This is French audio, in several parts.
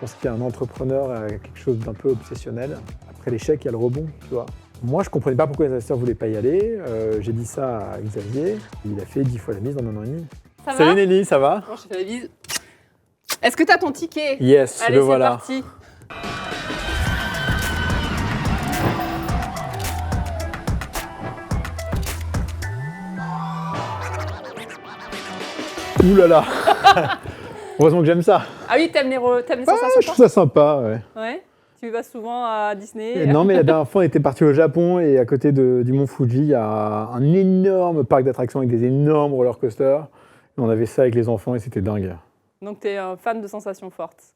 pense qu'un entrepreneur a quelque chose d'un peu obsessionnel. Après l'échec, il y a le rebond, tu vois. Moi, je ne comprenais pas pourquoi les investisseurs ne voulaient pas y aller. J'ai dit ça à Xavier. Il a fait 10 fois la mise en 1 an et demi. Ça Salut va Nelly, ça va? Bon, je te fais la bise. Est-ce que tu as ton ticket? Yes, Allez, le c'est voilà. parti. Ouh là là. Heureusement que j'aime ça. Ah oui, t'aimes les Ouais, sensations je trouve ça sympa, ouais. Ouais. Tu vas souvent à Disney? Et non, mais la dernière fois, on était parti au Japon et à côté du mont Fuji, il y a un énorme parc d'attractions avec des énormes roller coasters. Et on avait ça avec les enfants et c'était dingue. Donc tu es un fan de sensations fortes.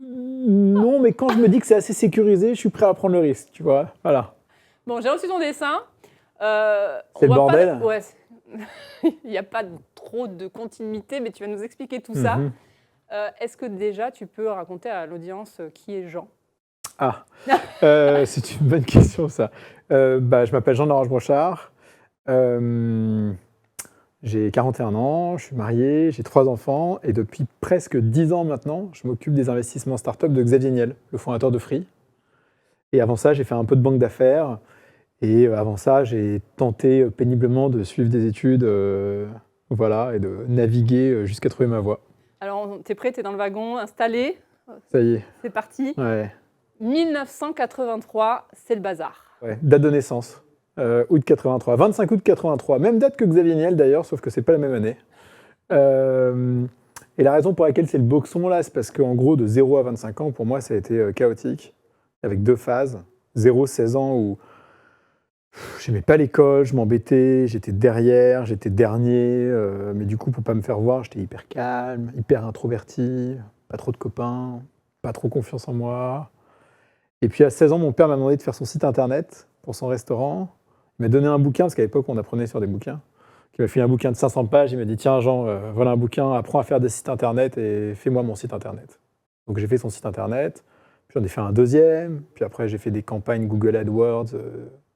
Non, mais quand je me dis que c'est assez sécurisé, je suis prêt à prendre le risque, tu vois. Voilà. Bon, j'ai reçu ton dessin. C'est le bordel. Ouais. Il n'y a pas trop de continuité, mais tu vas nous expliquer tout ça. Mhm. Est-ce que déjà tu peux raconter à l'audience qui est Jean? Ah, c'est une bonne question ça. Je m'appelle Jean-Laurent Brochard. J'ai 41 ans, je suis marié, j'ai 3 enfants et depuis presque 10 ans maintenant, je m'occupe des investissements start-up de Xavier Niel, le fondateur de Free. Et avant ça, j'ai fait un peu de banque d'affaires. Et avant ça, j'ai tenté péniblement de suivre des études voilà, et de naviguer jusqu'à trouver ma voie. Alors, t'es prêt, t'es dans le wagon, installé. Ça y est. C'est parti. Ouais. 1983, c'est le bazar. Ouais. Date de naissance, août 83. 25 août 83. Même date que Xavier Niel d'ailleurs, sauf que c'est pas la même année. Et la raison pour laquelle c'est le boxon là, c'est parce qu'en gros, de 0 à 25 ans, pour moi, ça a été chaotique, avec 2 phases. 0-16 ans où j'aimais pas l'école, je m'embêtais, j'étais derrière, j'étais dernier, mais du coup, pour pas me faire voir, j'étais hyper calme, hyper introverti, pas trop de copains, pas trop confiance en moi. Et puis à 16 ans, mon père m'a demandé de faire son site internet pour son restaurant. Il m'a donné un bouquin, parce qu'à l'époque, on apprenait sur des bouquins. Il m'a fait un bouquin de 500 pages, il m'a dit « Tiens Jean, voilà un bouquin, apprends à faire des sites internet et fais-moi mon site internet ». Donc j'ai fait son site internet, puis j'en ai fait un deuxième, puis après j'ai fait des campagnes Google AdWords,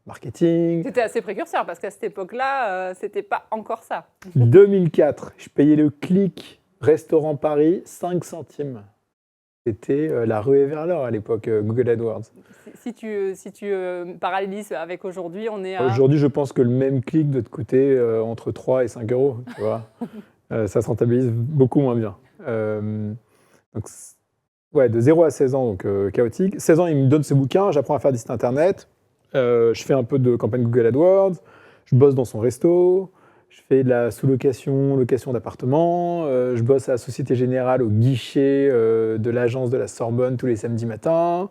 marketing. C'était assez précurseur parce qu'à cette époque-là, c'était pas encore ça. 2004, je payais le clic restaurant Paris 5 centimes. C'était la ruée vers l'or à l'époque, Google AdWords. Si tu parallélises avec aujourd'hui, on est à... Aujourd'hui, je pense que le même clic doit te coûter entre 3 et 5 euros, tu vois. Ça se rentabilise beaucoup moins bien. Donc, ouais, de 0 à 16 ans, donc chaotique. 16 ans, il me donne ce bouquin, j'apprends à faire des sites internet. Je fais un peu de campagne Google AdWords, je bosse dans son resto, je fais de la sous-location, location d'appartements, je bosse à la Société Générale au guichet de l'agence de la Sorbonne tous les samedis matins.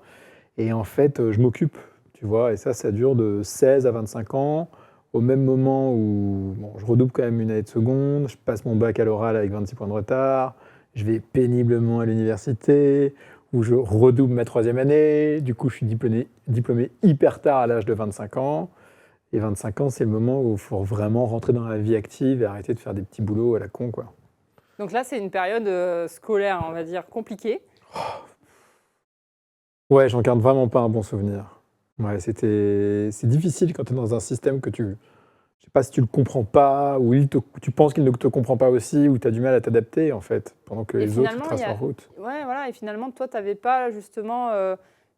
Et en fait, je m'occupe, tu vois, et ça dure de 16 à 25 ans, au même moment où je redouble quand même une année de seconde, je passe mon bac à l'oral avec 26 points de retard, je vais péniblement à l'université, où je redouble ma 3e année. Du coup, je suis diplômé hyper tard à l'âge de 25 ans. Et 25 ans, c'est le moment où il faut vraiment rentrer dans la vie active et arrêter de faire des petits boulots à la con, quoi. Donc là, c'est une période scolaire, on va dire, compliquée. Ouais, j'en garde vraiment pas un bon souvenir. Ouais, c'est difficile quand tu es dans un système que je sais pas si tu le comprends pas, ou tu penses qu'il ne te comprend pas aussi, ou tu as du mal à t'adapter, en fait, pendant que les autres ils tracent leur route. Ouais, voilà, et finalement, toi, tu n'avais pas justement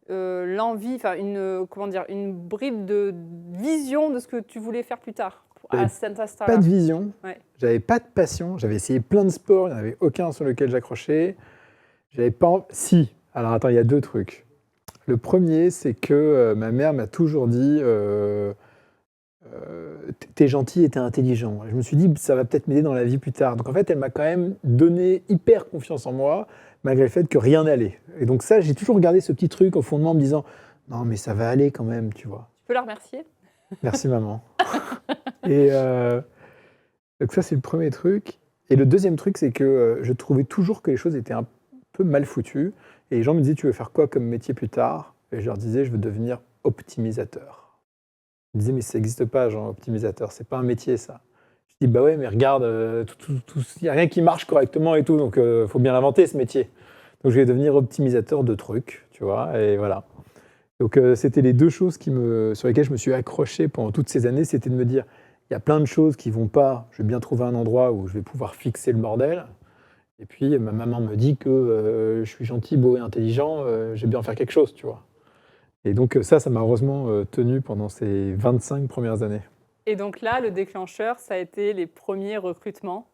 l'envie, enfin, une bride de vision de ce que tu voulais faire plus tard. À cet instant-là. Pas de vision, ouais. J'avais pas de passion, j'avais essayé plein de sports, il n'y en avait aucun sur lequel j'accrochais. J'avais pas Si, alors attends, il y a 2 trucs. Le premier, c'est que ma mère m'a toujours dit t'es gentil et t'es intelligent. Et je me suis dit, ça va peut-être m'aider dans la vie plus tard. Donc en fait, elle m'a quand même donné hyper confiance en moi, malgré le fait que rien n'allait. Et donc ça, j'ai toujours gardé ce petit truc au fond de moi en me disant, non mais ça va aller quand même, tu vois. Tu peux la remercier? Merci maman. Et donc ça, c'est le premier truc. Et le deuxième truc, c'est que je trouvais toujours que les choses étaient un peu mal foutues. Et les gens me disaient, tu veux faire quoi comme métier plus tard? Et je leur disais, je veux devenir optimisateur. Ils me disaient, mais ça n'existe pas, genre, optimisateur, c'est pas un métier, ça. Je dis, bah ouais, mais regarde, il n'y a rien qui marche correctement et tout, donc il faut bien l'inventer, ce métier. Donc je vais devenir optimisateur de trucs, tu vois, et voilà. Donc c'était les 2 choses sur lesquelles je me suis accroché pendant toutes ces années, c'était de me dire, il y a plein de choses qui vont pas, je vais bien trouver un endroit où je vais pouvoir fixer le bordel. Et puis, ma maman me dit que je suis gentil, beau et intelligent, j'ai bien faire quelque chose, tu vois. Et donc ça m'a heureusement tenu pendant ces 25 premières années. Et donc là, le déclencheur, ça a été les premiers recrutements.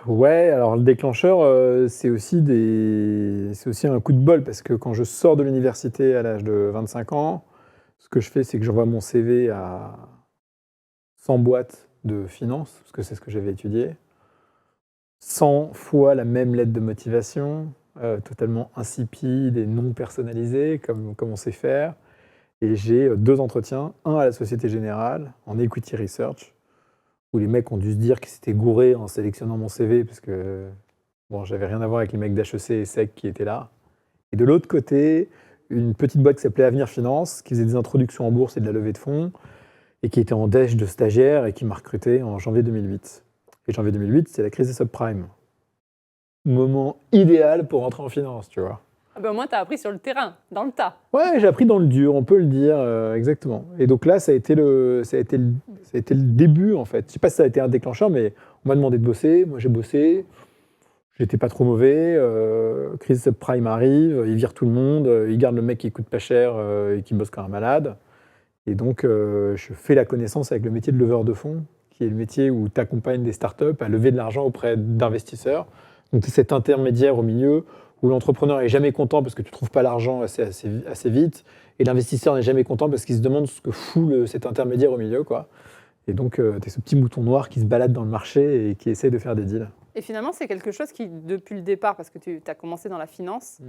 Ouais, alors le déclencheur, c'est aussi un coup de bol parce que quand je sors de l'université à l'âge de 25 ans, ce que je fais, c'est que j'envoie mon CV à 100 boîtes de finance, parce que c'est ce que j'avais étudié. 100 fois la même lettre de motivation, totalement insipide et non personnalisée, comme on sait faire. Et j'ai 2 entretiens, un à la Société Générale, en equity research, où les mecs ont dû se dire qu'ils s'étaient gourés en sélectionnant mon CV, parce que bon, j'avais rien à voir avec les mecs d'HEC et SEC qui étaient là. Et de l'autre côté, une petite boîte qui s'appelait Avenir Finance, qui faisait des introductions en bourse et de la levée de fonds, et qui était en déche de stagiaires et qui m'a recruté en janvier 2008. Et janvier 2008, c'est la crise des subprimes. Moment idéal pour rentrer en finance, tu vois. Ah ben, au moins, tu as appris sur le terrain, dans le tas. Ouais, j'ai appris dans le dur, on peut le dire, exactement. Et donc là, ça a été le début, en fait. Je sais pas si ça a été un déclencheur, mais on m'a demandé de bosser. Moi, j'ai bossé. J'étais pas trop mauvais. Crise subprime arrive, ils virent tout le monde, ils gardent le mec qui coûte pas cher et qui bosse comme un malade. Et donc, je fais la connaissance avec le métier de leveur de fonds, qui est le métier où tu accompagnes des startups à lever de l'argent auprès d'investisseurs. Donc, c'est cet intermédiaire au milieu où l'entrepreneur est jamais content parce que tu trouves pas l'argent assez vite, et l'investisseur n'est jamais content parce qu'il se demande ce que fout cet intermédiaire au milieu, quoi. Et donc, tu es ce petit mouton noir qui se balade dans le marché et qui essaie de faire des deals. Et finalement, c'est quelque chose qui, depuis le départ, parce que tu as commencé dans la finance,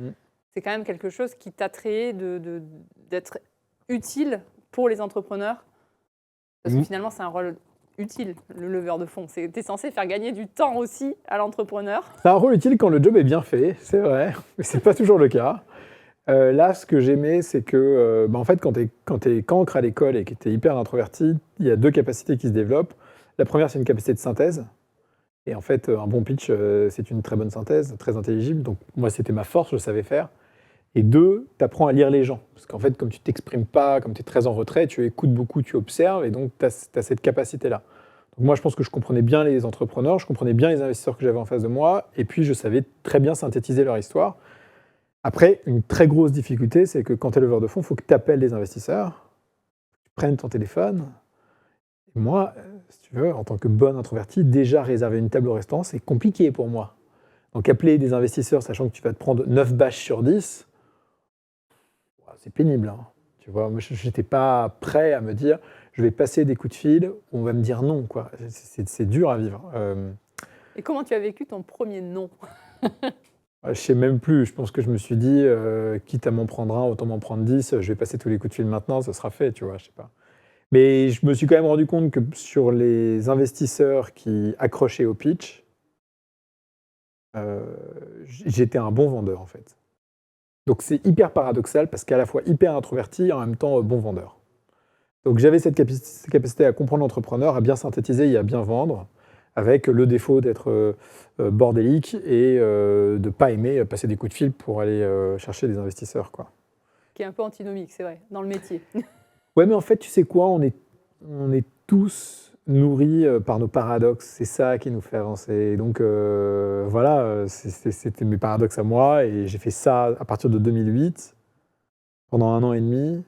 c'est quand même quelque chose qui t'attrayait d'être utile pour les entrepreneurs. Parce que finalement, c'est un rôle utile, le leveur de fonds. Tu es censé faire gagner du temps aussi à l'entrepreneur. C'est un rôle utile quand le job est bien fait, c'est vrai, mais c'est pas toujours le cas. Là, ce que j'aimais, c'est que, en fait, quand tu es cancre à l'école et que tu es hyper introverti, il y a 2 capacités qui se développent. La première, c'est une capacité de synthèse. Et en fait, un bon pitch, c'est une très bonne synthèse, très intelligible. Donc, moi, c'était ma force, je savais faire. Et 2, tu apprends à lire les gens. Parce qu'en fait, comme tu t'exprimes pas, comme tu es très en retrait, tu écoutes beaucoup, tu observes, et donc tu as cette capacité-là. Donc, moi, je pense que je comprenais bien les entrepreneurs, je comprenais bien les investisseurs que j'avais en face de moi, et puis je savais très bien synthétiser leur histoire. Après, une très grosse difficulté, c'est que quand tu es leveur de fonds, il faut que tu appelles les investisseurs, tu prennes ton téléphone. Et moi, si tu veux, en tant que bon introverti, déjà réserver une table au restaurant, c'est compliqué pour moi. Donc appeler des investisseurs, sachant que tu vas te prendre 9 bâches sur 10, c'est pénible. Hein. Tu vois, moi, je n'étais pas prêt à me dire, je vais passer des coups de fil, on va me dire non. Quoi. C'est dur à vivre. Et comment tu as vécu ton premier non ? Je ne sais même plus. Je pense que je me suis dit, quitte à m'en prendre un, autant m'en prendre 10. Je vais passer tous les coups de fil maintenant, ça sera fait, tu vois, je sais pas. Mais je me suis quand même rendu compte que sur les investisseurs qui accrochaient au pitch, j'étais un bon vendeur, en fait. Donc c'est hyper paradoxal parce qu'à la fois hyper introverti et en même temps bon vendeur. Donc j'avais cette capacité à comprendre l'entrepreneur, à bien synthétiser et à bien vendre, avec le défaut d'être bordélique et de ne pas aimer passer des coups de fil pour aller chercher des investisseurs, quoi. Qui est un peu antinomique, c'est vrai, dans le métier. Ouais, mais en fait, tu sais quoi, on est tous nourris par nos paradoxes. C'est ça qui nous fait avancer. Donc voilà, c'était mes paradoxes à moi, et j'ai fait ça à partir de 2008, pendant 1 an et demi.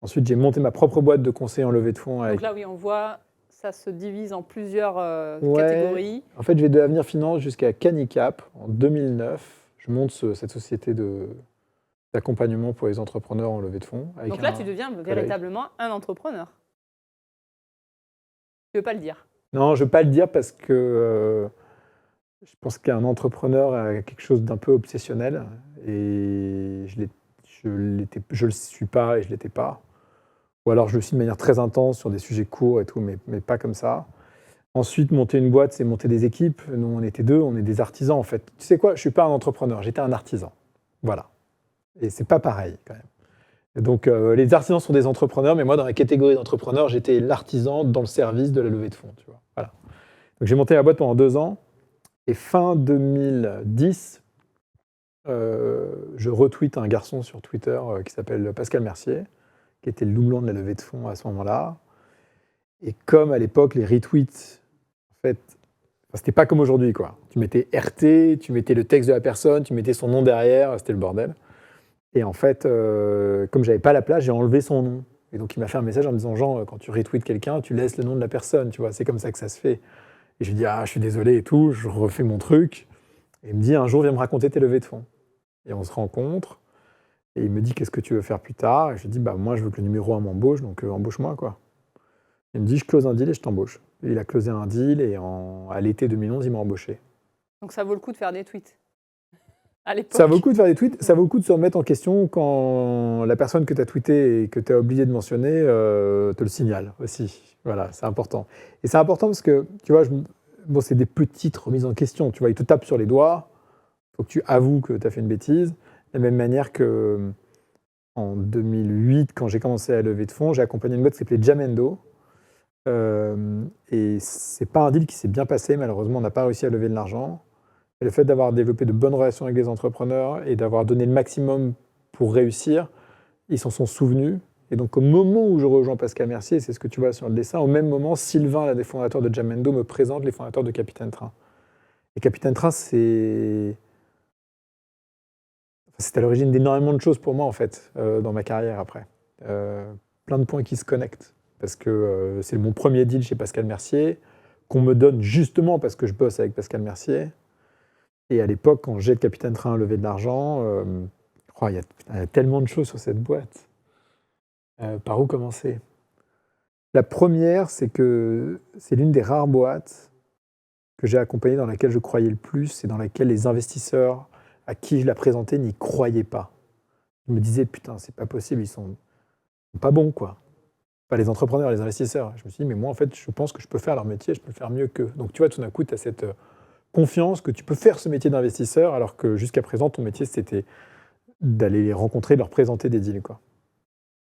Ensuite, j'ai monté ma propre boîte de conseil en levée de fonds. Donc là, oui, on voit, ça se divise en plusieurs Ouais. catégories. En fait, je vais de Avenir Finance jusqu'à Canicap en 2009. Je monte cette société d'accompagnement pour les entrepreneurs en levée de fonds. Donc là, tu deviens véritablement un entrepreneur. Tu ne veux pas le dire ? Non, je ne veux pas le dire parce que je pense qu'un entrepreneur a quelque chose d'un peu obsessionnel. Et je le suis pas et je ne l'étais pas. Ou alors je le suis de manière très intense sur des sujets courts et tout, mais pas comme ça. Ensuite, monter une boîte, c'est monter des équipes. Nous, on était 2, on est des artisans en fait. Tu sais quoi, je ne suis pas un entrepreneur, j'étais un artisan. Voilà. Et c'est pas pareil quand même. Et donc les artisans sont des entrepreneurs, mais moi dans la catégorie d'entrepreneurs, j'étais l'artisan dans le service de la levée de fonds. Tu vois. Voilà. Donc j'ai monté la boîte pendant 2 ans, et fin 2010, je retweete un garçon sur Twitter qui s'appelle Pascal Mercier, qui était le doublon de la levée de fonds à ce moment-là. Et comme à l'époque, les retweets, en fait, c'était pas comme aujourd'hui, quoi. Tu mettais RT, tu mettais le texte de la personne, tu mettais son nom derrière, c'était le bordel. Et en fait, comme j'avais pas la place, j'ai enlevé son nom. Et donc il m'a fait un message en me disant, Jean, quand tu retweets quelqu'un, tu laisses le nom de la personne, tu vois, c'est comme ça que ça se fait. Et je lui dis, je suis désolé et tout, je refais mon truc. Et il me dit, un jour, viens me raconter tes levées de fonds. Et on se rencontre, et il me dit, qu'est-ce que tu veux faire plus tard? Et je lui dis, moi, je veux que le numéro 1 m'embauche, donc embauche-moi, quoi. Il me dit, je close un deal et je t'embauche. Et il a closé un deal, et à l'été 2011, il m'a embauché. Donc ça vaut le coup de faire des tweets à l'époque. Ça vaut le coup de faire des tweets, ça vaut le coup de se remettre en question quand la personne que tu as tweeté et que tu as oublié de mentionner te le signale aussi. Voilà, c'est important. Et c'est important parce que, tu vois, c'est des petites remises en question. Tu vois, il te tape sur les doigts, il faut que tu avoues que tu as fait une bêtise. De la même manière que en 2008, quand j'ai commencé à lever de fonds, j'ai accompagné une boîte qui s'appelait Jamendo. Et c'est pas un deal qui s'est bien passé, malheureusement, on n'a pas réussi à lever de l'argent. Et le fait d'avoir développé de bonnes relations avec les entrepreneurs et d'avoir donné le maximum pour réussir, ils s'en sont souvenus. Et donc, au moment où je rejoins Pascal Mercier, c'est ce que tu vois sur le dessin, au même moment, Sylvain, l'un des fondateurs de Jamendo, me présente les fondateurs de Capitaine Train. Et Capitaine Train, c'est à l'origine d'énormément de choses pour moi, en fait, dans ma carrière après. Plein de points qui se connectent. Parce que c'est mon premier deal chez Pascal Mercier, qu'on me donne justement parce que je bosse avec Pascal Mercier. Et à l'époque, quand j'ai le Capitaine Train à lever de l'argent, il y a tellement de choses sur cette boîte. Par où commencer? La première, c'est que c'est l'une des rares boîtes que j'ai accompagnée dans laquelle je croyais le plus et dans laquelle les investisseurs à qui je la présentais n'y croyaient pas. Ils me disaient, putain, c'est pas possible, ils sont pas bons, quoi. Pas les entrepreneurs, les investisseurs. Je me suis dit, mais moi, en fait, je pense que je peux faire leur métier, je peux le faire mieux qu'eux. Donc, tu vois, tout d'un coup, tu as cette confiance que tu peux faire ce métier d'investisseur, alors que jusqu'à présent, ton métier, c'était d'aller les rencontrer, de leur présenter des deals, quoi.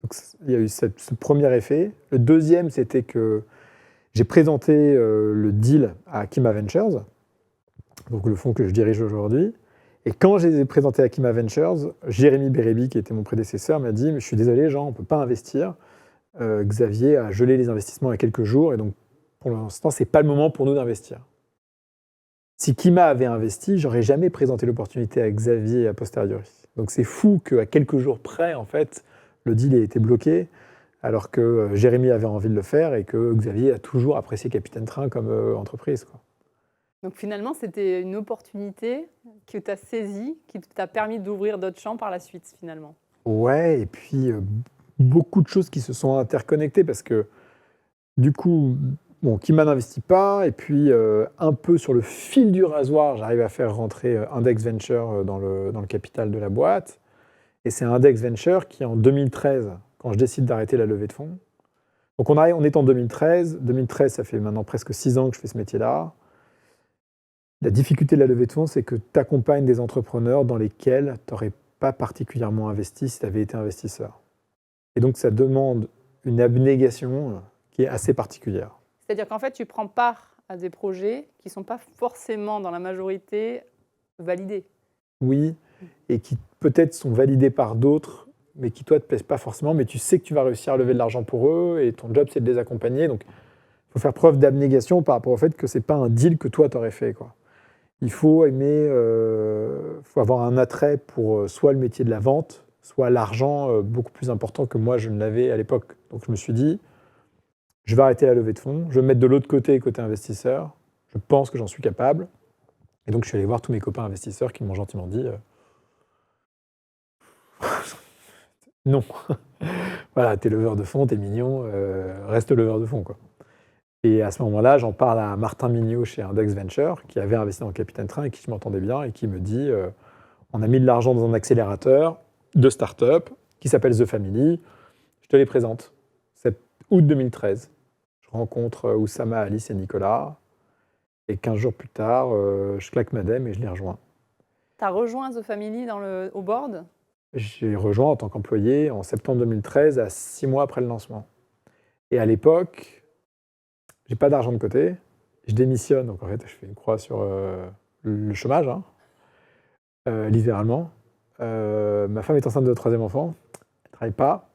Donc, il y a eu ce premier effet. Le deuxième, c'était que j'ai présenté le deal à Akima Ventures, donc le fonds que je dirige aujourd'hui. Et quand je les ai présentés à Akima Ventures, Jérémy Bérébi, qui était mon prédécesseur, m'a dit « Je suis désolé, Jean, on ne peut pas investir. Xavier a gelé les investissements il y a quelques jours, et donc pour l'instant, ce n'est pas le moment pour nous d'investir. » Si Kima avait investi, j'aurais jamais présenté l'opportunité à Xavier a posteriori. Donc c'est fou qu'à quelques jours près, en fait, le deal ait été bloqué, alors que Jérémy avait envie de le faire et que Xavier a toujours apprécié Capitaine Train comme entreprise, quoi. Donc finalement, c'était une opportunité que tu as saisie, qui t'a permis d'ouvrir d'autres champs par la suite, finalement. Ouais, et puis beaucoup de choses qui se sont interconnectées, parce que du coup, Kima n'investit pas, et puis un peu sur le fil du rasoir, j'arrive à faire rentrer Index Venture dans le capital de la boîte. Et c'est Index Venture qui, en 2013, quand je décide d'arrêter la levée de fonds, donc on est en 2013. 2013, ça fait maintenant presque 6 ans que je fais ce métier-là. La difficulté de la levée de fonds, c'est que tu accompagnes des entrepreneurs dans lesquels tu n'aurais pas particulièrement investi si tu avais été investisseur. Et donc, ça demande une abnégation qui est assez particulière. C'est-à-dire qu'en fait, tu prends part à des projets qui ne sont pas forcément, dans la majorité, validés. Oui, et qui peut-être sont validés par d'autres, mais qui, toi, ne te plaisent pas forcément, mais tu sais que tu vas réussir à lever de l'argent pour eux, et ton job, c'est de les accompagner. Donc, il faut faire preuve d'abnégation par rapport au fait que ce n'est pas un deal que toi, tu aurais fait, quoi. Il faut aimer, faut avoir un attrait pour soit le métier de la vente, soit l'argent beaucoup plus important que moi, je ne l'avais à l'époque. Donc, je me suis dit, je vais arrêter la levée de fonds, je vais me mettre de l'autre côté investisseur, je pense que j'en suis capable. Et donc, je suis allé voir tous mes copains investisseurs qui m'ont gentiment dit non. Voilà, t'es leveur de fonds, t'es mignon, reste leveur de fonds, quoi. Et à ce moment-là, j'en parle à Martin Mignot chez Index Venture, qui avait investi dans Capitaine Train et qui m'entendait bien et qui me dit on a mis de l'argent dans un accélérateur de start-up qui s'appelle The Family, je te les présente. C'est août 2013. Je rencontre Oussama, Alice et Nicolas. Et 15 jours plus tard, je claque madame et je les rejoins. Tu as rejoint The Family au board ? J'ai rejoint en tant qu'employé en septembre 2013, à 6 mois après le lancement. Et à l'époque, j'ai pas d'argent de côté, je démissionne, donc en fait je fais une croix sur le chômage, littéralement. Ma femme est enceinte de 3e enfant, elle travaille pas,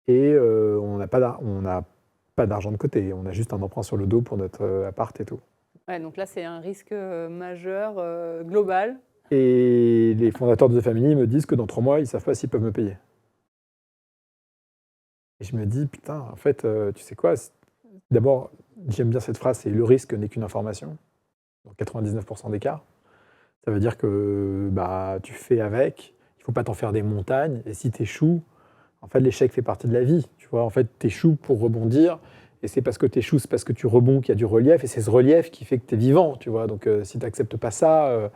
et on n'a pas d'argent de côté, on a juste un emprunt sur le dos pour notre appart et tout. Ouais, donc là, c'est un risque majeur, global. Et les fondateurs de The Family me disent que dans 3 mois, ils ne savent pas s'ils peuvent me payer. Et je me dis, putain, en fait, tu sais quoi, d'abord, j'aime bien cette phrase, c'est le risque n'est qu'une information, dans 99% des cas. Ça veut dire que bah, tu fais avec, il ne faut pas t'en faire des montagnes, et si tu échoues, en fait, l'échec fait partie de la vie. Tu vois, en fait, tu échoues pour rebondir, et c'est parce que tu échoues, c'est parce que tu rebonds qu'il y a du relief, et c'est ce relief qui fait que tu es vivant. Tu vois, donc si tu n'acceptes pas ça,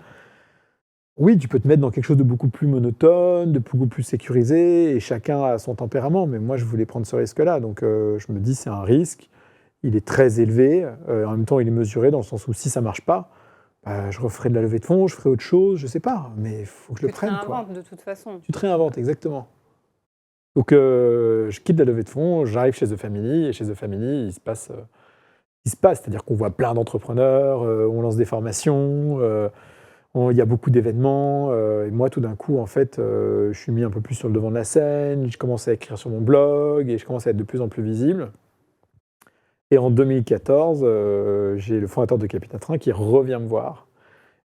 oui, tu peux te mettre dans quelque chose de beaucoup plus monotone, de beaucoup plus sécurisé, et chacun a son tempérament, mais moi, je voulais prendre ce risque-là, donc je me dis, c'est un risque, il est très élevé, en même temps, il est mesuré dans le sens où si ça ne marche pas, bah, je referai de la levée de fonds, je ferai autre chose, je ne sais pas, mais il faut que je le Tu te prenne, quoi. réinventes de toute façon. Tu te réinventes, exactement. Donc, je quitte la levée de fonds, j'arrive chez The Family, et chez The Family, il se passe, c'est-à-dire qu'on voit plein d'entrepreneurs, on lance des formations, il y a beaucoup d'événements, et moi, tout d'un coup, en fait, je suis mis un peu plus sur le devant de la scène, je commence à écrire sur mon blog, et je commence à être de plus en plus visible. Et en 2014, j'ai le fondateur de Capital Train qui revient me voir,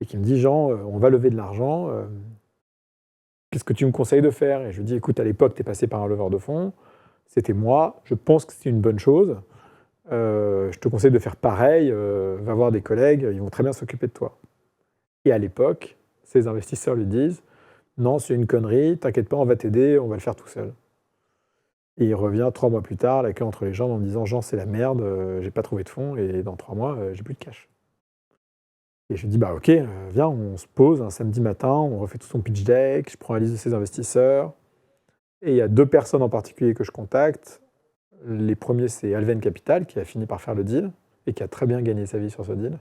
et qui me dit, Jean, on va lever de l'argent, qu'est-ce que tu me conseilles de faire? Et je lui dis, écoute, à l'époque, tu es passé par un leveur de fonds, c'était moi, je pense que c'est une bonne chose, je te conseille de faire pareil, va voir des collègues, ils vont très bien s'occuper de toi. Et à l'époque, ces investisseurs lui disent, non, c'est une connerie, t'inquiète pas, on va t'aider, on va le faire tout seul. Et il revient 3 mois plus tard, la queue entre les jambes, en me disant, Jean, c'est la merde, j'ai pas trouvé de fonds, et dans 3 mois, j'ai plus de cash. Et je lui dis, bah ok, viens, on se pose un samedi matin, on refait tout son pitch deck, je prends la liste de ses investisseurs, et il y a 2 personnes en particulier que je contacte. Les premiers, c'est Alven Capital, qui a fini par faire le deal, et qui a très bien gagné sa vie sur ce deal.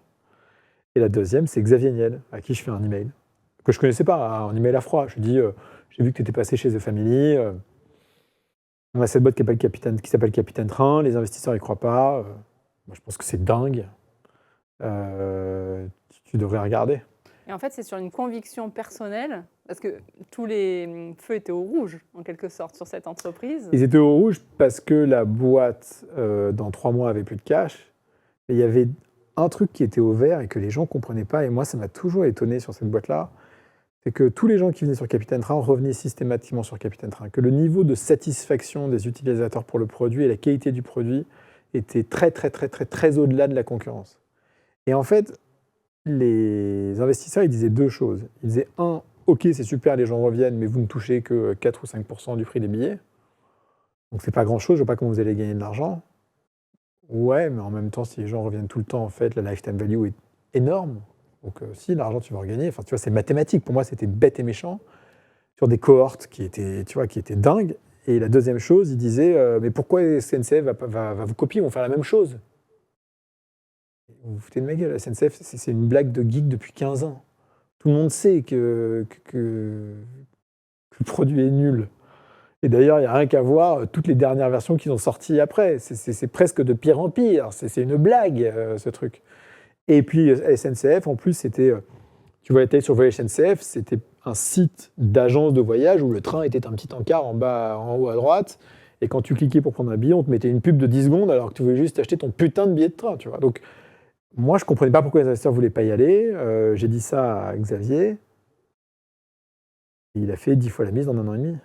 Et la deuxième, c'est Xavier Niel, à qui je fais un email, que je ne connaissais pas, un email à froid. Je lui dis, j'ai vu que tu étais passé chez The Family, on a cette boîte qui s'appelle Capitaine Train, les investisseurs n'y croient pas, moi je pense que c'est dingue, tu devrais regarder. Et en fait, c'est sur une conviction personnelle, parce que tous les feux étaient au rouge, en quelque sorte, sur cette entreprise. Ils étaient au rouge parce que la boîte, dans 3 mois, avait plus de cash. Et il y avait un truc qui était au vert et que les gens ne comprenaient pas, et moi ça m'a toujours étonné sur cette boîte-là, c'est que tous les gens qui venaient sur Capitaine Train revenaient systématiquement sur Capitaine Train, que le niveau de satisfaction des utilisateurs pour le produit et la qualité du produit était très très très très très au-delà de la concurrence. Et en fait, les investisseurs, ils disaient 2 choses. Ils disaient, un, ok, c'est super, les gens reviennent, mais vous ne touchez que 4 ou 5% du prix des billets. Donc c'est pas grand-chose, je ne vois pas comment vous allez gagner de l'argent. Ouais, mais en même temps, si les gens reviennent tout le temps, en fait, la lifetime value est énorme. Donc si, l'argent, tu vas en gagner. Enfin, tu vois, c'est mathématique. Pour moi, c'était bête et méchant, sur des cohortes qui étaient, tu vois, qui étaient dingues. Et la deuxième chose, il disait, mais pourquoi SNCF va vous copier, ils vont faire la même chose? Vous vous foutez de ma gueule, la SNCF, c'est une blague de geek depuis 15 ans. Tout le monde sait que le produit est nul. Et d'ailleurs, il n'y a rien qu'à voir toutes les dernières versions qu'ils ont sorties après. C'est presque de pire en pire. C'est une blague, ce truc. Et puis, SNCF, en plus, c'était... tu voyais sur Voyage SNCF, c'était un site d'agence de voyage où le train était un petit encart en bas, en haut à droite. Et quand tu cliquais pour prendre un billet, on te mettait une pub de 10 secondes alors que tu voulais juste acheter ton putain de billet de train, tu vois. Donc, moi, je ne comprenais pas pourquoi les investisseurs ne voulaient pas y aller. J'ai dit ça à Xavier. Et il a fait 10 fois la mise en 1 an et demi.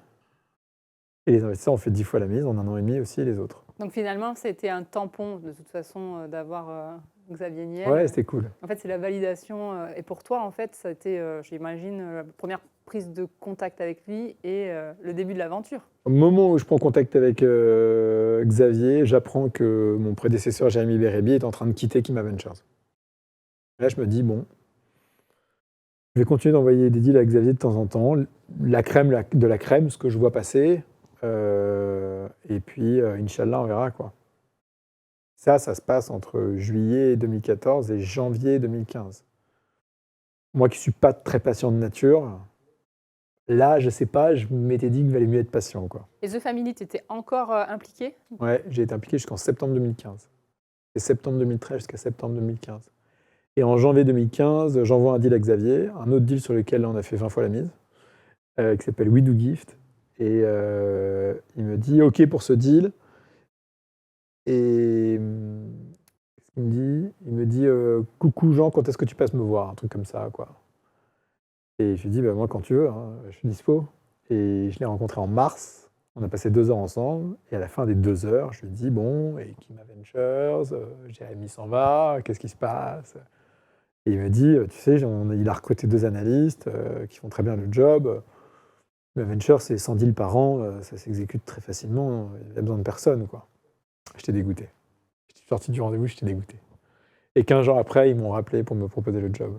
Et les investisseurs ont fait 10 fois la mise en 1 an et demi aussi, les autres. Donc finalement, c'était un tampon, de toute façon, d'avoir Xavier Niel. Ouais, c'était cool. En fait, c'est la validation. Et pour toi, en fait, ça a été, j'imagine, la première prise de contact avec lui et le début de l'aventure. Au moment où je prends contact avec Xavier, j'apprends que mon prédécesseur, Jérémy Bérébi, est en train de quitter Kima Ventures. Là, je me dis, bon, je vais continuer d'envoyer des deals à Xavier de temps en temps, la crème de la crème, ce que je vois passer, et puis, Inch'Allah, on verra, quoi. Ça se passe entre juillet 2014 et janvier 2015. Moi qui ne suis pas très patient de nature, là, je sais pas, je m'étais dit qu'il valait mieux être patient, quoi. Et The Family, tu étais encore impliqué? Ouais, j'ai été impliqué jusqu'en septembre 2015. C'est septembre 2013 jusqu'à septembre 2015. Et en janvier 2015, j'envoie un deal à Xavier, un autre deal sur lequel on a fait 20 fois la mise, qui s'appelle We Do Gift. Et il me dit OK pour ce deal. Et ce il me dit coucou Jean, quand est-ce que tu passes me voir? Un truc comme ça, quoi. Et je lui dis, moi, quand tu veux, hein, je suis dispo. Et je l'ai rencontré en mars. On a passé 2 heures ensemble. Et à la fin des 2 heures, je lui dis, bon, et Kima Ventures, Jérémy s'en va, qu'est-ce qui se passe? Et il me dit, tu sais, il a recruté 2 analystes qui font très bien le job. Le venture, c'est 100 deals par an, ça s'exécute très facilement. Il n'y a besoin de personne, quoi. J'étais dégoûté. Je suis sorti du rendez-vous, j'étais dégoûté. Et 15 jours après, ils m'ont rappelé pour me proposer le job.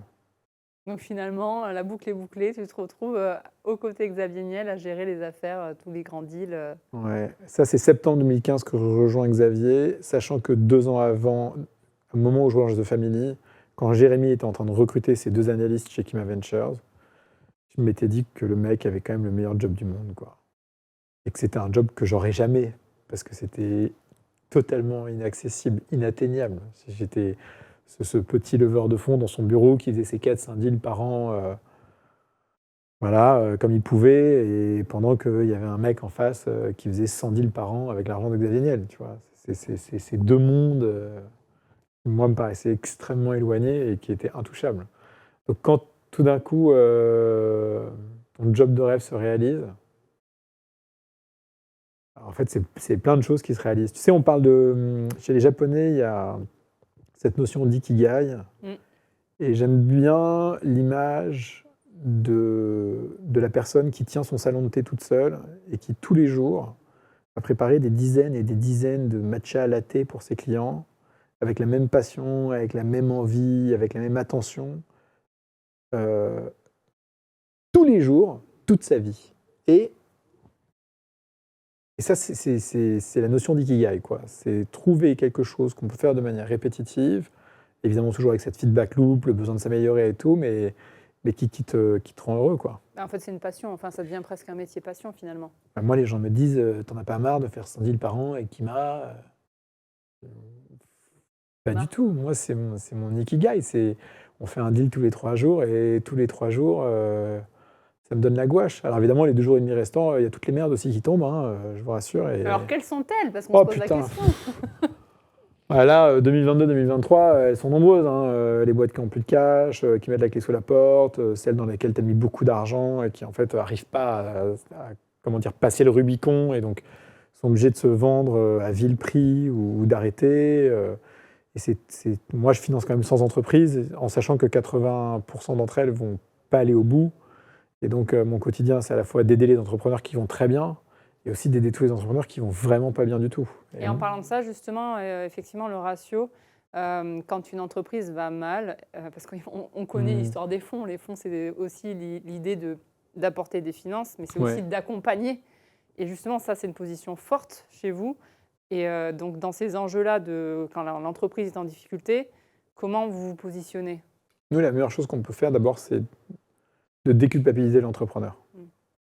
Donc finalement, la boucle est bouclée. Tu te retrouves aux côtés de Xavier Niel à gérer les affaires, tous les grands deals. Ouais, ça c'est septembre 2015 que je rejoins Xavier, sachant que 2 ans avant, au moment où je rejoins The Family, quand Jérémy était en train de recruter ses 2 analystes chez Kima Ventures, je m'étais dit que le mec avait quand même le meilleur job du monde, quoi. Et que c'était un job que j'aurais jamais, parce que c'était totalement inaccessible, inatteignable. Si j'étais ce petit leveur de fonds dans son bureau qui faisait ses 4-5 deals par an, comme il pouvait, et pendant qu'il y avait un mec en face qui faisait 100 deals par an avec l'argent de Xavier Niel, tu vois. C'est 2 mondes qui, moi, me paraissaient extrêmement éloignés et qui étaient intouchables. Donc quand tout d'un coup, ton job de rêve se réalise, en fait, c'est plein de choses qui se réalisent. Tu sais, on parle de... Chez les Japonais, il y a cette notion d'ikigai. Et j'aime bien l'image de la personne qui tient son salon de thé toute seule et qui, tous les jours, va préparer des dizaines et des dizaines de matcha latte pour ses clients, avec la même passion, avec la même envie, avec la même attention, tous les jours, toute sa vie. Et ça, c'est la notion d'ikigai, quoi. C'est trouver quelque chose qu'on peut faire de manière répétitive, évidemment toujours avec cette feedback loop, le besoin de s'améliorer et tout, mais qui te rend heureux, quoi. En fait, c'est une passion. Enfin, ça devient presque un métier passion, finalement. Moi, les gens me disent, t'en as pas marre de faire 100 deals par an avec Kima? Pas du tout. Moi, c'est mon ikigai. On fait un deal tous les 3 jours, et tous les 3 jours, ça me donne la gouache. Alors évidemment, les 2 jours et demi restants, il y a toutes les merdes aussi qui tombent, hein, je vous rassure. Alors, quelles sont-elles? Parce qu'on se pose la question. Là, 2022-2023, elles sont nombreuses, hein. Les boîtes qui n'ont plus de cash, qui mettent la clé sous la porte, celles dans lesquelles tu as mis beaucoup d'argent et qui en fait n'arrivent pas à passer le Rubicon, et donc sont obligés de se vendre à vil prix ou d'arrêter. Et moi, je finance quand même 100 entreprises, en sachant que 80% d'entre elles ne vont pas aller au bout. Et donc, mon quotidien, c'est à la fois d'aider les entrepreneurs qui vont très bien, et aussi d'aider tous les entrepreneurs qui vont vraiment pas bien du tout. Et en parlant de ça, justement, effectivement, le ratio, quand une entreprise va mal, parce qu'on connaît l'histoire des fonds. Les fonds, c'est aussi l'idée d'apporter des finances, mais c'est aussi d'accompagner. Et justement, ça, c'est une position forte chez vous. Et donc, dans ces enjeux-là, quand l'entreprise est en difficulté, comment vous vous positionnez? Nous, la meilleure chose qu'on peut faire, d'abord, c'est de déculpabiliser l'entrepreneur.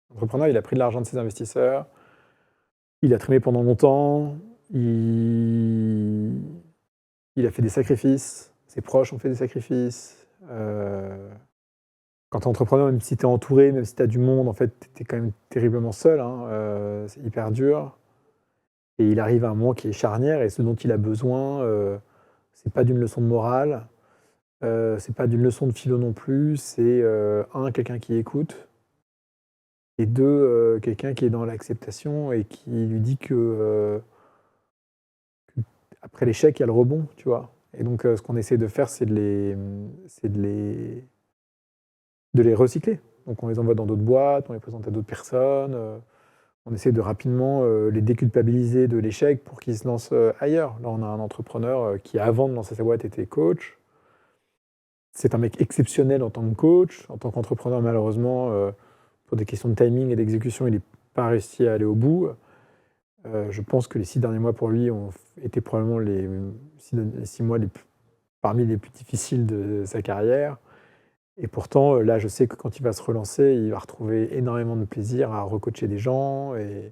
L'entrepreneur, il a pris de l'argent de ses investisseurs, il a trimé pendant longtemps, il a fait des sacrifices, ses proches ont fait des sacrifices. Quand tu es entrepreneur, même si tu es entouré, même si tu as du monde, en fait, tu es quand même terriblement seul, hein, c'est hyper dur. Et il arrive à un moment qui est charnière, et ce dont il a besoin, c'est pas d'une leçon de morale, c'est pas d'une leçon de philo non plus, c'est quelqu'un qui écoute, et 2, quelqu'un qui est dans l'acceptation et qui lui dit que après l'échec, il y a le rebond, tu vois. Et donc, ce qu'on essaie de faire, c'est de les recycler. Donc, on les envoie dans d'autres boîtes, on les présente à d'autres personnes, on essaie de rapidement les déculpabiliser de l'échec pour qu'ils se lancent ailleurs. Là, on a un entrepreneur qui, avant de lancer sa boîte, était coach. C'est un mec exceptionnel en tant que coach. En tant qu'entrepreneur, malheureusement, pour des questions de timing et d'exécution, il n'est pas réussi à aller au bout. Je pense que les 6 derniers mois pour lui ont été probablement les 6 mois parmi les plus difficiles de sa carrière. Et pourtant, là, je sais que quand il va se relancer, il va retrouver énormément de plaisir à recoacher des gens, et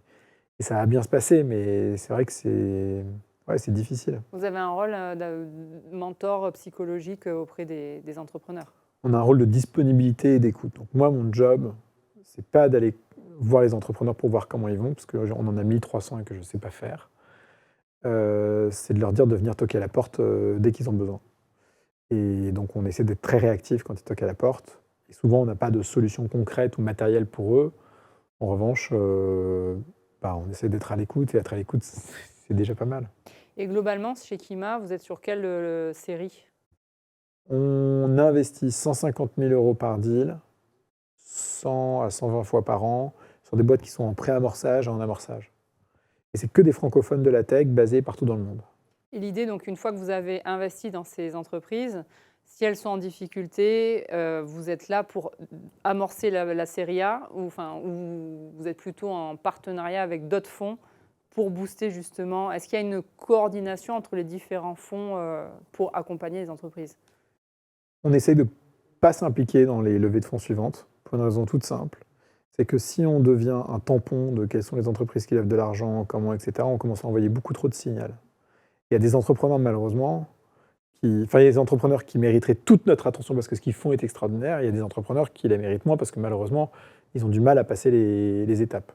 ça va bien se passer. Mais c'est vrai que c'est difficile. Vous avez un rôle de mentor psychologique auprès des entrepreneurs. On a un rôle de disponibilité et d'écoute. Donc moi, mon job, c'est pas d'aller voir les entrepreneurs pour voir comment ils vont, parce qu'on en a 1300 et que je ne sais pas faire. c'est de leur dire de venir toquer à la porte dès qu'ils ont besoin. Et donc, on essaie d'être très réactif quand ils toquent à la porte. Et souvent, on n'a pas de solution concrète ou matérielle pour eux. En revanche, on essaie d'être à l'écoute, et être à l'écoute, c'est déjà pas mal. Et globalement, chez Kima, vous êtes sur quelle série? On investit 150 000 € par deal, 100 à 120 fois par an, sur des boîtes qui sont en pré-amorçage et en amorçage. Et c'est que des francophones de la tech basés partout dans le monde. Et l'idée, donc, une fois que vous avez investi dans ces entreprises, si elles sont en difficulté, vous êtes là pour amorcer la série A ou vous êtes plutôt en partenariat avec d'autres fonds pour booster justement. Est-ce qu'il y a une coordination entre les différents fonds pour accompagner les entreprises? On essaye de ne pas s'impliquer dans les levées de fonds suivantes, pour une raison toute simple. C'est que si on devient un tampon de quelles sont les entreprises qui lèvent de l'argent, comment, etc., on commence à envoyer beaucoup trop de signaux. Il y a des entrepreneurs, malheureusement, il y a des entrepreneurs qui mériteraient toute notre attention parce que ce qu'ils font est extraordinaire. Il y a des entrepreneurs qui la méritent moins parce que malheureusement, ils ont du mal à passer les étapes.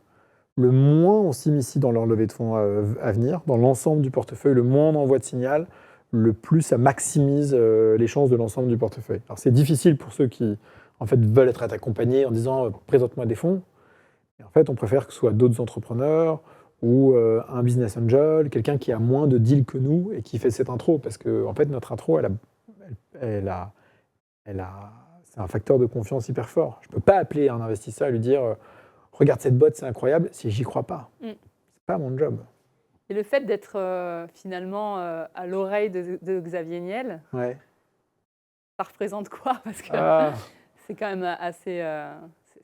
Le moins on s'initie dans leur levée de fonds à venir, dans l'ensemble du portefeuille, le moins on envoie de signal, le plus ça maximise les chances de l'ensemble du portefeuille. Alors c'est difficile pour ceux qui en fait, veulent être accompagnés en disant présente-moi des fonds. Et en fait, on préfère que ce soit d'autres entrepreneurs ou un business angel, quelqu'un qui a moins de deals que nous et qui fait cette intro. Parce que en fait, notre intro, c'est un facteur de confiance hyper fort. Je ne peux pas appeler un investisseur et lui dire regarde cette boîte, c'est incroyable, si j'y crois pas. C'est pas mon job. Et le fait d'être finalement à l'oreille de Xavier Niel, ouais. Ça représente quoi? Parce que c'est quand même assez...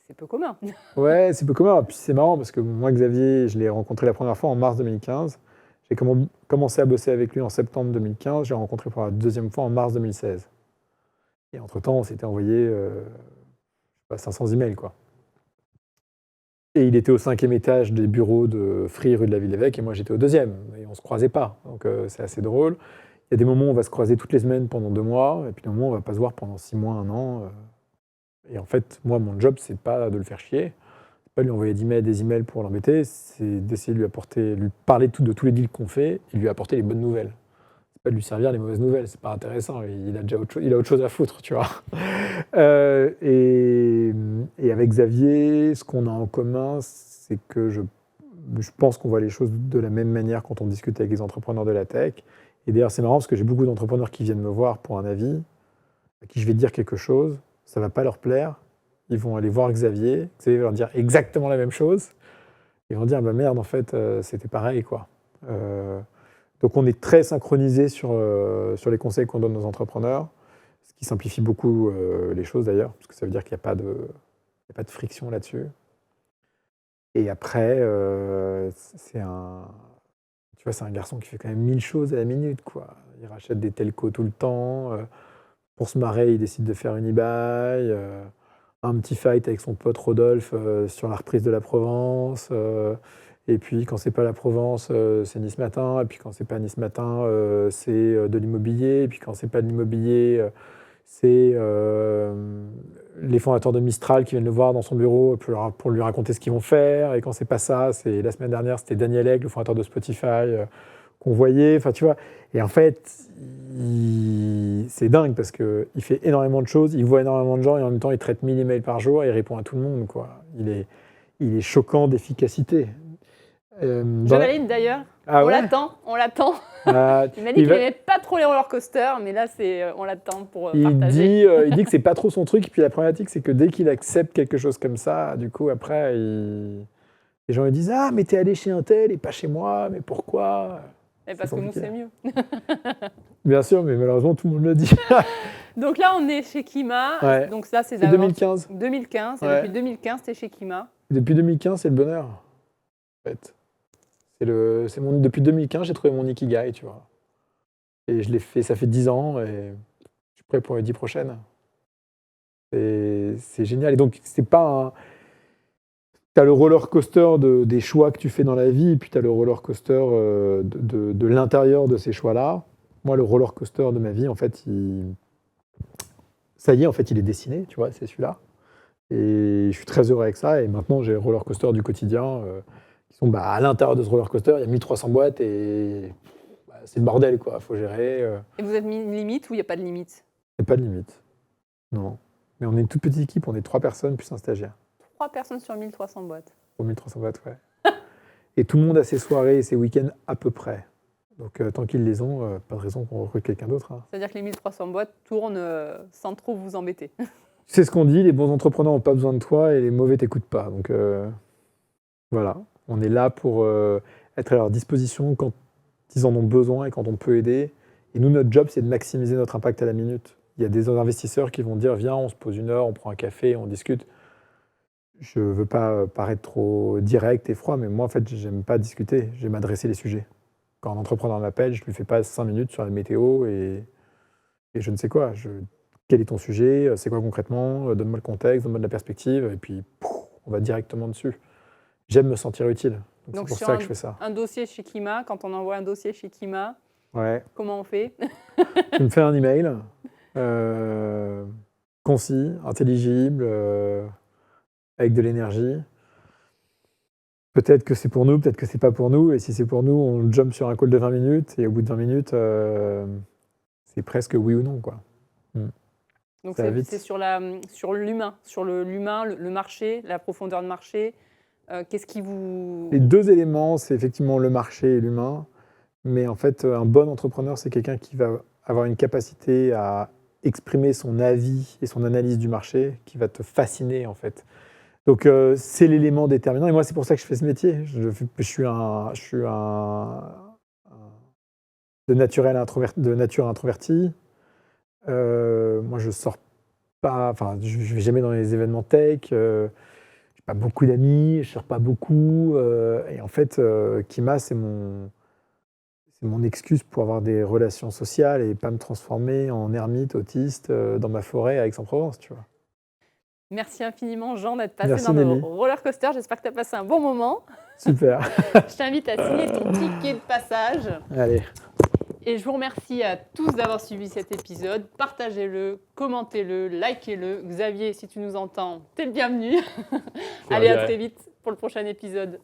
c'est peu commun. Ouais, c'est peu commun. Puis c'est marrant parce que moi, Xavier, je l'ai rencontré la première fois en mars 2015. J'ai commencé à bosser avec lui en septembre 2015. J'ai rencontré pour la deuxième fois en mars 2016. Et entre-temps, on s'était envoyé 500 emails, quoi. Et il était au 5e étage des bureaux de Free, rue de la Ville-l'Évêque, et moi j'étais au 2e. Et on ne se croisait pas. Donc c'est assez drôle. Il y a des moments où on va se croiser toutes les semaines pendant 2 mois, et puis des moments où on ne va pas se voir pendant 6 mois, 1 an. Et en fait, moi, mon job, c'est pas de le faire chier. C'est pas de lui envoyer des emails pour l'embêter, c'est d'essayer de lui parler de tous les deals qu'on fait et lui apporter les bonnes nouvelles. C'est pas de lui servir les mauvaises nouvelles, c'est pas intéressant. Il a déjà autre chose à foutre, tu vois. Et avec Xavier, ce qu'on a en commun, c'est que je pense qu'on voit les choses de la même manière quand on discute avec les entrepreneurs de la tech. Et d'ailleurs, c'est marrant parce que j'ai beaucoup d'entrepreneurs qui viennent me voir pour un avis, à qui je vais dire quelque chose, ça ne va pas leur plaire. Ils vont aller voir Xavier va leur dire exactement la même chose. Ils vont dire, bah merde, en fait, c'était pareil, quoi. Donc on est très synchronisés sur les conseils qu'on donne aux entrepreneurs, ce qui simplifie beaucoup les choses d'ailleurs, parce que ça veut dire qu'il n'y a pas de friction là-dessus. Et après, c'est un garçon qui fait quand même 1000 choses à la minute, quoi. Il rachète des telcos tout le temps. Pour se marrer, il décide de faire une eBay. Un petit fight avec son pote Rodolphe sur la reprise de la Provence. Et puis, quand c'est pas la Provence, c'est Nice Matin. Et puis, quand c'est pas Nice Matin, c'est de l'immobilier. Et puis, quand c'est pas de l'immobilier, c'est les fondateurs de Mistral qui viennent le voir dans son bureau pour lui raconter ce qu'ils vont faire. Et quand c'est pas ça, c'est la semaine dernière, c'était Daniel Ek, le fondateur de Spotify, qu'on voyait. Enfin, tu vois. Et en fait, c'est dingue parce qu'il fait énormément de choses, il voit énormément de gens et en même temps, il traite 1000 emails par jour et il répond à tout le monde, quoi. Il est choquant d'efficacité. Je valide d'ailleurs. Ah ouais, on l'attend. Il m'a dit qu'il n'aimait pas trop les roller coasters, mais là, on l'attend pour partager. Il dit que c'est pas trop son truc. Et puis la problématique, c'est que dès qu'il accepte quelque chose comme ça, du coup, après, les gens lui disent « Ah, mais t'es allé chez un tel et pas chez moi, mais pourquoi ?» Et parce que nous, c'est mieux. Bien sûr, mais malheureusement, tout le monde le dit. Donc là, on est chez Kima. Ouais. Donc ça, c'est 2015. 2015. Ouais. Et depuis 2015, tu es chez Kima. Depuis 2015, c'est le bonheur. En fait. Depuis 2015, j'ai trouvé mon ikigai, tu vois. Et je l'ai fait, ça fait 10 ans, et je suis prêt pour les 10 prochaines. C'est génial. Et donc, c'est pas tu as le roller coaster des choix que tu fais dans la vie, et puis tu as le roller coaster de l'intérieur de ces choix-là. Moi, le roller coaster de ma vie, en fait, ça y est, en fait, il est dessiné, tu vois, c'est celui-là. Et je suis très heureux avec ça. Et maintenant, j'ai le roller coaster du quotidien qui sont à l'intérieur de ce roller coaster. Il y a 1300 boîtes et c'est le bordel, quoi. Il faut gérer. Et vous avez mis une limite ou il n'y a pas de limite? Il n'y a pas de limite. Non. Mais on est une toute petite équipe, on est 3 personnes plus un stagiaire. 3 personnes sur 1300 boîtes. Pour 1300 boîtes, ouais. Et tout le monde a ses soirées et ses week-ends à peu près. Donc tant qu'ils les ont, pas de raison qu'on recrute quelqu'un d'autre. Hein. C'est-à-dire que les 1300 boîtes tournent sans trop vous embêter. C'est ce qu'on dit, les bons entrepreneurs n'ont pas besoin de toi et les mauvais t'écoutent pas. Donc voilà, on est là pour être à leur disposition quand ils en ont besoin et quand on peut aider. Et nous, notre job, c'est de maximiser notre impact à la minute. Il y a des investisseurs qui vont dire, viens, on se pose 1 heure, on prend un café, on discute. Je ne veux pas paraître trop direct et froid, mais moi, en fait, j'aime pas discuter, j'aime adresser les sujets. Quand un entrepreneur m'appelle, je ne lui fais pas 5 minutes sur la météo et je ne sais quoi. Quel est ton sujet? C'est quoi concrètement? Donne-moi le contexte, donne-moi de la perspective, et puis on va directement dessus. J'aime me sentir utile, donc c'est pour ça que je fais ça. Un dossier chez Kima, quand on envoie un dossier chez Kima, comment on fait? Tu me fais un email, concis, intelligible, avec de l'énergie. Peut-être que c'est pour nous, peut-être que c'est pas pour nous. Et si c'est pour nous, on jump sur un call de 20 minutes. Et au bout de 20 minutes, c'est presque oui ou non, quoi. Donc c'est sur l'humain, le marché, la profondeur de marché. Qu'est-ce qui vous... Les 2 éléments, c'est effectivement le marché et l'humain. Mais en fait, un bon entrepreneur, c'est quelqu'un qui va avoir une capacité à exprimer son avis et son analyse du marché qui va te fasciner, en fait. Donc, c'est l'élément déterminant. Et moi, c'est pour ça que je fais ce métier. Je suis de nature introverti. Moi, je sors pas... Enfin, je vais jamais dans les événements tech. J'ai pas beaucoup d'amis. Je sors pas beaucoup. Et en fait, Kima, c'est mon excuse pour avoir des relations sociales et pas me transformer en ermite autiste dans ma forêt à Aix-en-Provence, tu vois. Merci infiniment, Jean, d'être passé dans nos roller coaster. J'espère que tu as passé un bon moment. Super. Je t'invite à signer ton ticket de passage. Allez. Et je vous remercie à tous d'avoir suivi cet épisode. Partagez-le, commentez-le, likez-le. Xavier, si tu nous entends, t'es le bienvenu. Allez, à très vite pour le prochain épisode.